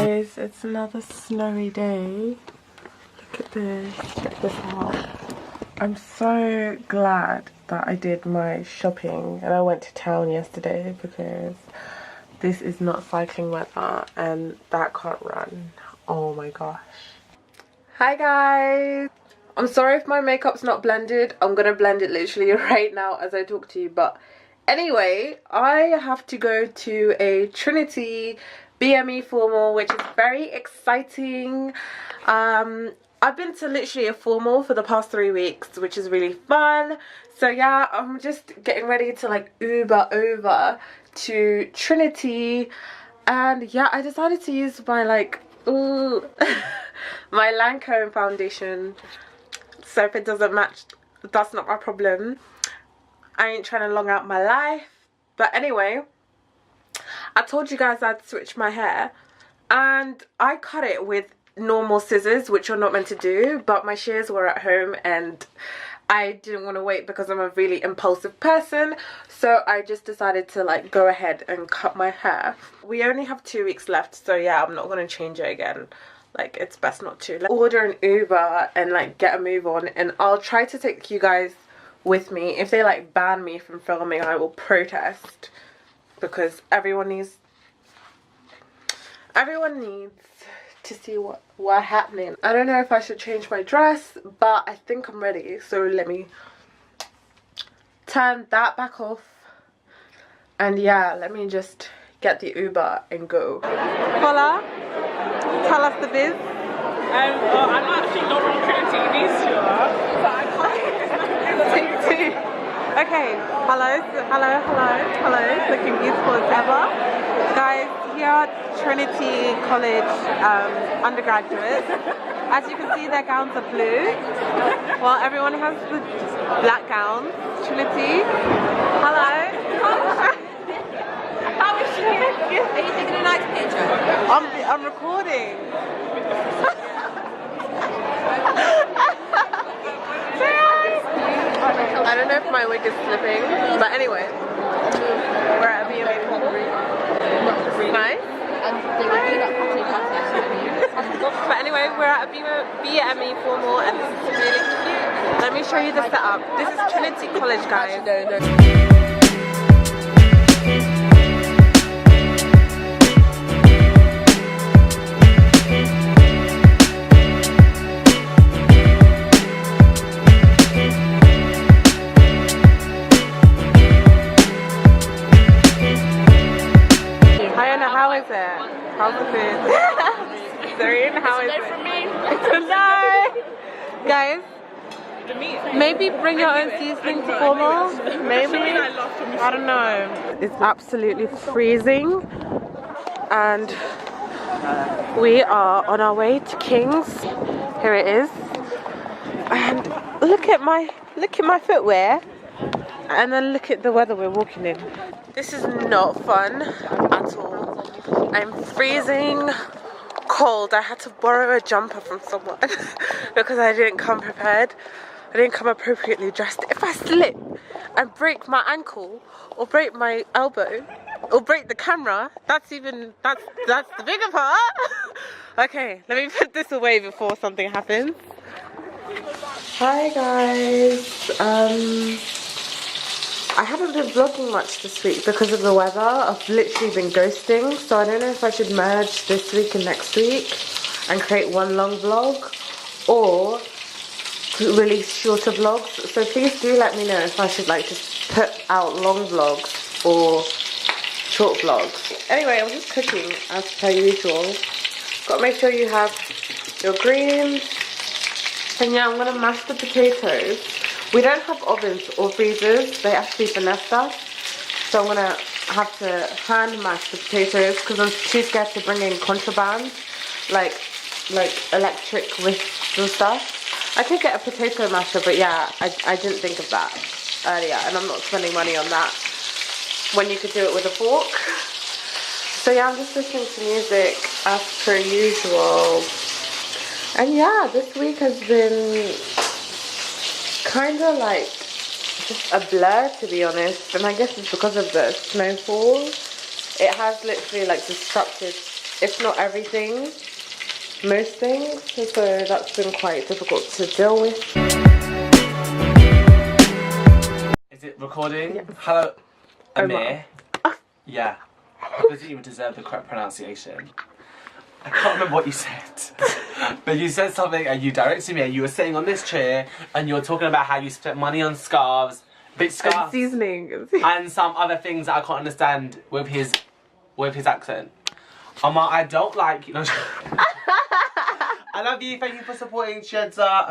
guys, it's another snowy day. Look at this. Check this out. I'm so glad that I did my shopping and I went to town yesterday because this is not cycling weather and that can't run. Oh my gosh. Hi guys. I'm sorry if my makeup's not blended. I'm gonna blend it literally right now as I talk to you, but anyway, I have to go to a Trinity BME formal, which is very exciting. I've been to literally a formal for the past 3 weeks, which is really fun. So yeah, I'm just getting ready to like Uber over to Trinity, and yeah, I decided to use my like my Lancome foundation. So if it doesn't match, that's not my problem. I ain't trying to long out my life. But anyway, I told you guys I'd switch my hair and I cut it with normal scissors, which you're not meant to do, but my shears were at home and I didn't want to wait because I'm a really impulsive person, so I just decided to like go ahead and cut my hair. We only have 2 weeks left, so yeah, I'm not going to change it again. Like, it's best not to. Like, order an Uber and like get a move on, and I'll try to take you guys with me. If they like ban me from filming, I will protest, because everyone needs to see what happening. I don't know if I should change my dress, but I think I'm ready. So let me turn that back off, and yeah, let me just get the Uber and go. Paula, tell us the biz. I'm actually not from Trinity, these two are, so I can't. Take two. Okay, hello, looking beautiful as ever. Guys, here are Trinity College undergraduates. As you can see, their gowns are blue. Well, everyone has the black gowns. Trinity, hello. How is she? Are you taking a nice picture? I'm recording. I don't know if my wig is slipping, but anyway, we're at a BME formal. Nice. But anyway, we're at a BME formal and this is really cute. Let me show you the setup. This is Trinity College, guys. How's the food? Serene, how is it? From me. No! Guys, maybe bring your own seasoning to formal. Maybe? I don't know. It's absolutely freezing and we are on our way to King's. Here it is. And look at my footwear. And then look at the weather we're walking in. This is not fun at all. I'm freezing cold. I had to borrow a jumper from someone because I didn't come prepared. I didn't come appropriately dressed. If I slip and break my ankle or break my elbow or break the camera, that's the bigger part. Okay, let me put this away before something happens. Hi guys. I haven't been vlogging much this week because of the weather. I've literally been ghosting, so I don't know if I should merge this week and next week and create one long vlog or release shorter vlogs. So please do let me know if I should like just put out long vlogs or short vlogs. Anyway, I'm just cooking as per usual. Got to make sure you have your greens. And yeah, I'm going to mash the potatoes. We don't have ovens or freezers, they actually finessed us. So I'm gonna have to hand mash the potatoes because I'm too scared to bring in contraband, like electric whisks and stuff. I could get a potato masher, but yeah, I didn't think of that earlier, and I'm not spending money on that when you could do it with a fork. So yeah, I'm just listening to music as per usual. And yeah, this week has been kind of like just a blur, to be honest, and I guess it's because of the snowfall. It has literally like disrupted if not everything, most things. So that's been quite difficult to deal with. Is it recording? Yeah. Hello, Amir. Yeah. Because you even deserve the correct pronunciation. I can't remember what you said. But you said something and you directed me and you were sitting on this chair and you were talking about how you spent money on scarves, bitch And scarves, seasoning. and some other things that I can't understand with his accent. I don't like you. I love you. Thank you for supporting Shedza.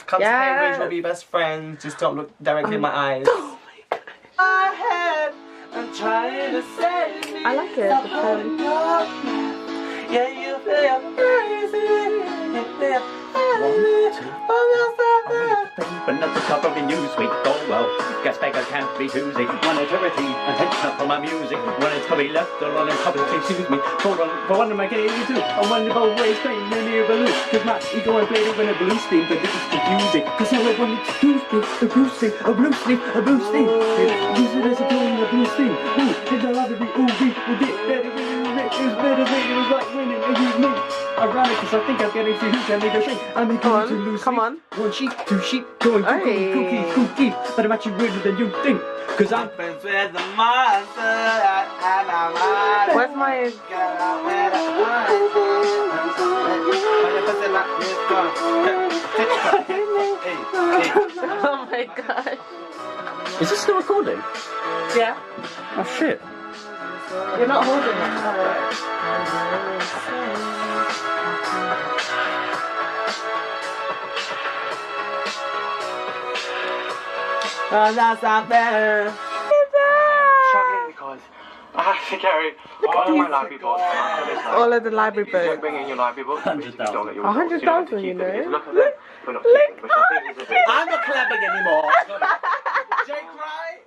Come to Cambridge. We'll be best friends. Just don't look directly in my eyes. Oh my god. My head. I'm trying to save me. I like it. The tone. Yeah, you feel crazy. You feel crazy. But not the top of the newsweek. Oh well, guess beggars can't be choosy. Monetarity, attention for my music. When it's to be left alone in public, excuse me. For one of my gay too. I wonder both ways, train many a balloon. Cause my ego inflated when a blue steam, but this is confusing. Cause now I want to do a blue steam, a blue steam, a blue steam. Use it as a tool, a blue steam. Ooh, it's a lot of the ooh, we get better when you rich. It's better when it was like winning, and use me. Ironic, cause I think I'm getting too huge and make a shake. I'm going to lose. Come on. One sheep, two sheep, going cookies, but I'm actually weirder than you think. Cause I'm friends with the monster. Where's my... Oh my god. Is this still recording? Yeah. Oh shit. You're not holding it. That's not fair. Struggling because I have to carry all of my library books. All of the library You don't books. bring in your library books. You don't let your 100,000, you know. Look at them. We're not keeping, which I think is a bit. I'm not clapping anymore. Jake Wright.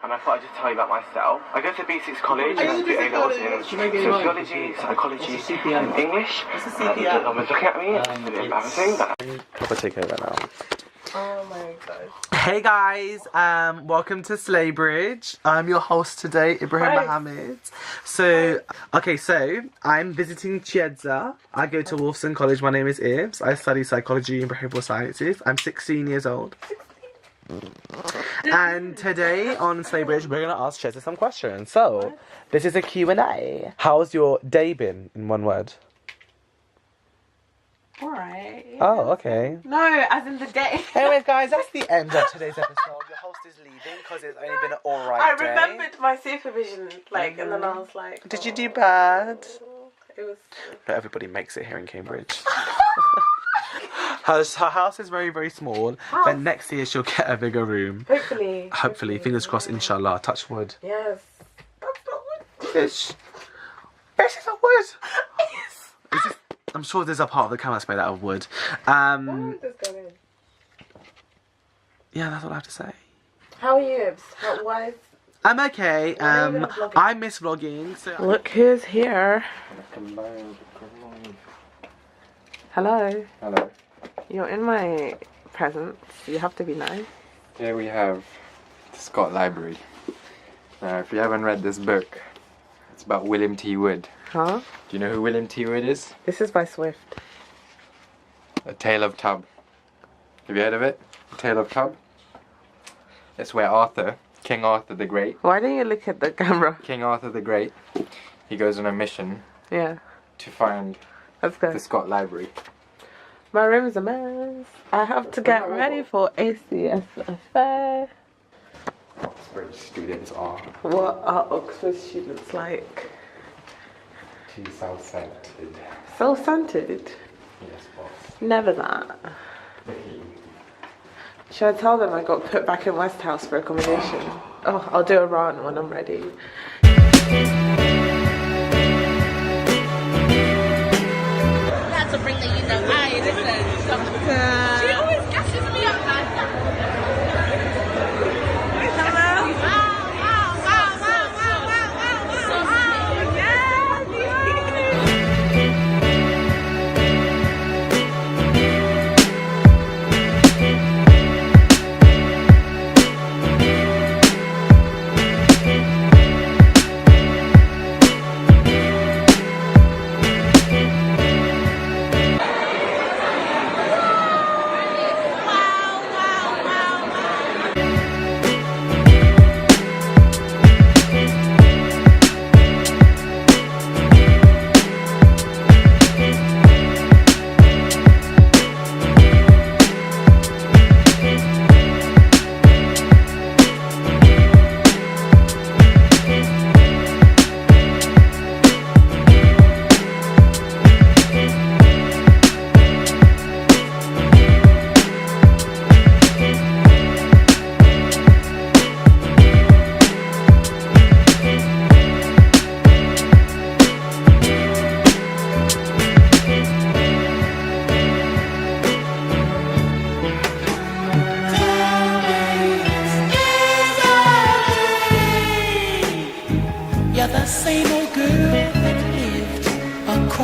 And I thought I'd just tell you about myself. I go to B6 college and I do A-levels in sociology, psychology, and English. And looking at me, it's a bit embarrassing. But We'll take over now. Oh my god. Hey guys, welcome to Slaybridge. I'm your host today, Ibrahim Hi. Mohammed. So, okay, so I'm visiting Chiedza. I go to Wolfson College. My name is Ibs. I study psychology and behavioural sciences. I'm 16 years old. And today on Slaybridge, we're gonna ask Chiedza some questions. So, this is a Q&A. How's your day been in one word? Alright. Oh, okay. No, as in the day. Anyways, guys, that's the end of today's episode. Your host is leaving because it's only been an alright I day. remembered my supervision, like, and then I was like... Did you do bad? It was... But everybody makes it here in Cambridge. Her house is very, very small. But next year she'll get a bigger room. Hopefully. Hopefully, fingers crossed, inshallah, touch wood. Yes. That's not wood. Fish. Fish is a wood. Yes. Is this, I'm sure there's a part of the camera that's made out of wood. Why did this go in? Yeah, that's all I have to say. How are you, Ibs? Why is... I'm okay. are you gonna vlog? I miss vlogging. So Look who's here. Hello. Hello. You're in my presence. You have to be nice. Here we have the Scott Library. Now, if you haven't read this book, it's about William T. Wood. Huh? Do you know who William T. Wood is? This is by Swift. A Tale of Tub. Have you heard of it? A Tale of Tub? It's where Arthur, King Arthur the Great, Why don't you look at the camera? King Arthur the Great, he goes on a mission Yeah. to find Let's go. the Scott Library. My room is a mess. I have to get ready for ACS Affair. Oxford students are What are Oxford students like? too self-centered. Self-centered? Yes, boss. Never that. Should I tell them I got put back in West House for accommodation? Oh, I'll do a run when I'm ready. That's a bring that you know. Aye, listen. She always gasses me up, man. Hello?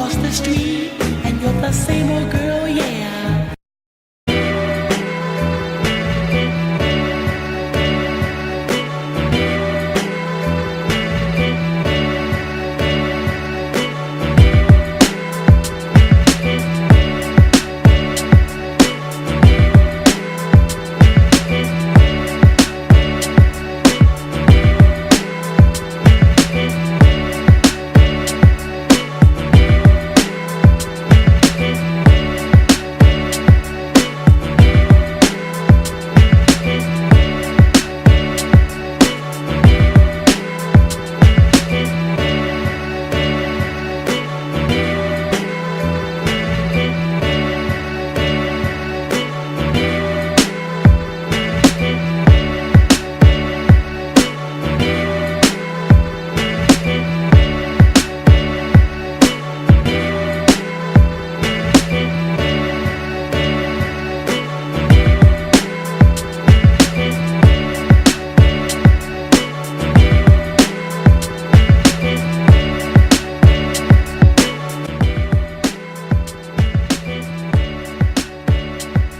across the street and you're the same